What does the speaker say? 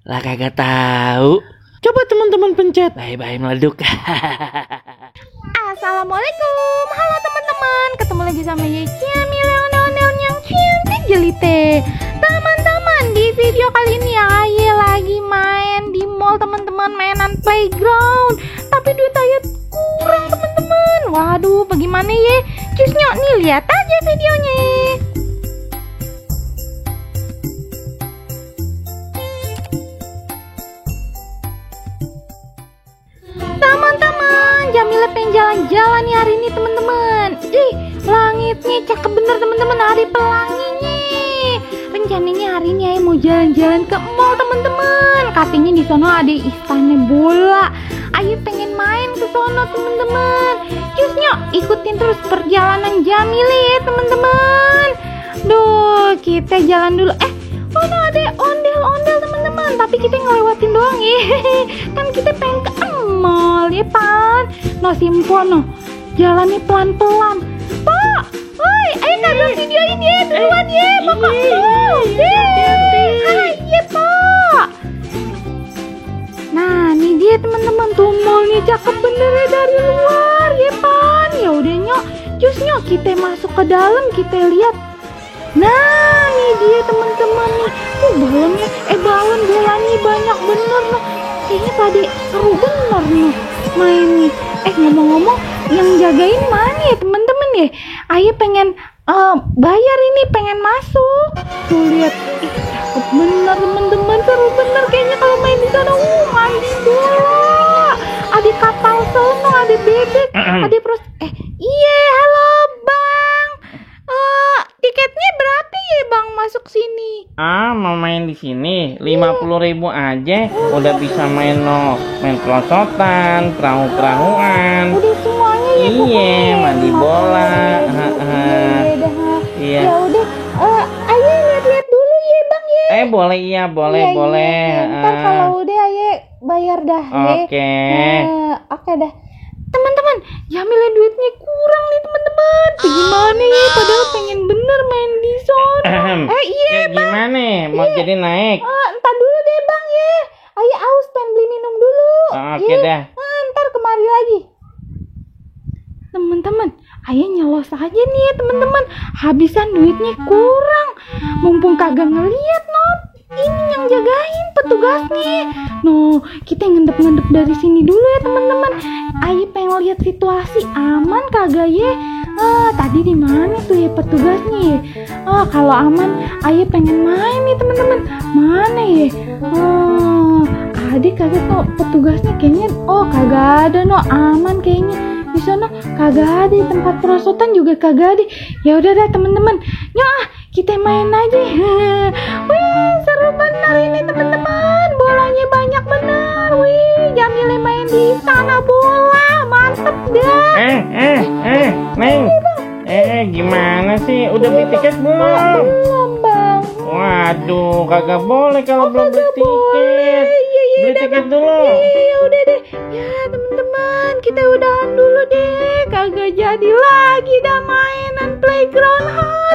Lah kagak tahu. Coba teman-teman pencet. Bye-bye meleduk. Assalamualaikum. Halo teman-teman. Ketemu lagi sama Yecia Mila ondel-ondel yang cantik jelite. Teman-teman, di video kali ini Aye lagi main di mall teman-teman, mainan playground. Tapi duit Aye kurang teman-teman. Waduh, bagaimana ya? Cusnyok nih, lihat aja videonya. Teman-teman, Jamila pengen jalan-jalan nih hari ini teman-teman. Ih, langitnya cakep bener teman-teman, hari pelanginya. Rencananya hari ini Ayo mau jalan-jalan ke mall teman-teman. Katanya di sana ada istana bola. Ayo pengen main ke sana teman-teman. Cusnya ikutin terus perjalanan Jamila ya teman-teman. Duh, kita jalan dulu. Oh no, ada ondel-ondel teman-teman. Tapi kita ngelewatin doang ya. Kan kita pengen ke mall ya pan. No simpo no. Jalannya pelan-pelan. Pak, woi, ayo ngambil video ini ya duluan ya. Pokok iya pak. Nah, ini dia teman-teman tuh mallnya cakep bener ya dari luar ya pan. Ya udah nyok, cus nyok kita masuk ke dalam kita lihat. Nah, ini dia teman-teman nih. Balonnya, balon bolanya banyak bener loh. Kayaknya pada seru bener nih main nih. Ngomong-ngomong, yang jagain mana ya teman-teman ya? Ayo pengen bayar ini, pengen masuk. Tuh lihat, cakep bener teman-teman, seru bener kayaknya kalau main di sana. Mandi bola. Ada kapal sono, ada bebek, ada iya, halo bang. Tiketnya berapa ya bang masuk sini? Mau main di sini 50.000 aja. Udah bisa main pelosotan, perahu-perahuan. Udah semuanya ya. Iya, mandi bola. Iya. Ya udah, ayo lihat-lihat dulu ya bang ya. Boleh iya, boleh. Ntar kalau udah ayo bayar dah. Oke. Oke dah. Teman-teman, Jamila duitnya kurang nih teman-teman. Gimana ya? Padahal pengen bener main di zona. Iya bang. Gimana? Mau jadi naik? Entar dulu deh bang ya. Ayo aus pengen beli minum dulu. Oke dah. Ntar kemari lagi. Teman-teman, ayo nyelos aja nih ya teman-teman. Habisan duitnya kurang. Mumpung kagak ngeliat ini yang jagain petugasnya. Kita ngendep-ngendep dari sini dulu ya teman-teman. Ayo pengen lihat situasi aman kagak ya? Tadi di mana tuh ya petugasnya ya? Kalau aman, ayo pengen main nih teman-teman. Mana ya? Ada kagak kok petugasnya kayaknya? Kagak ada aman kayaknya. Di sana kagak ada, tempat perosotan juga kagak ada. Ya udah dah teman-teman. Kita main aja. Wih, seru bener ini teman-teman. Bolanya banyak bener. Wih, Jamila main di sana bola. Mantep dah. Neng. Gimana sih? Udah beli tiket belum? Belum, Bang. Waduh, kagak boleh kalau belum beli tiket. Beli tiket dulu. Iya, udah deh. Ya, teman-teman, kita udahan dulu deh. Kagak jadi lagi dah mainan playground.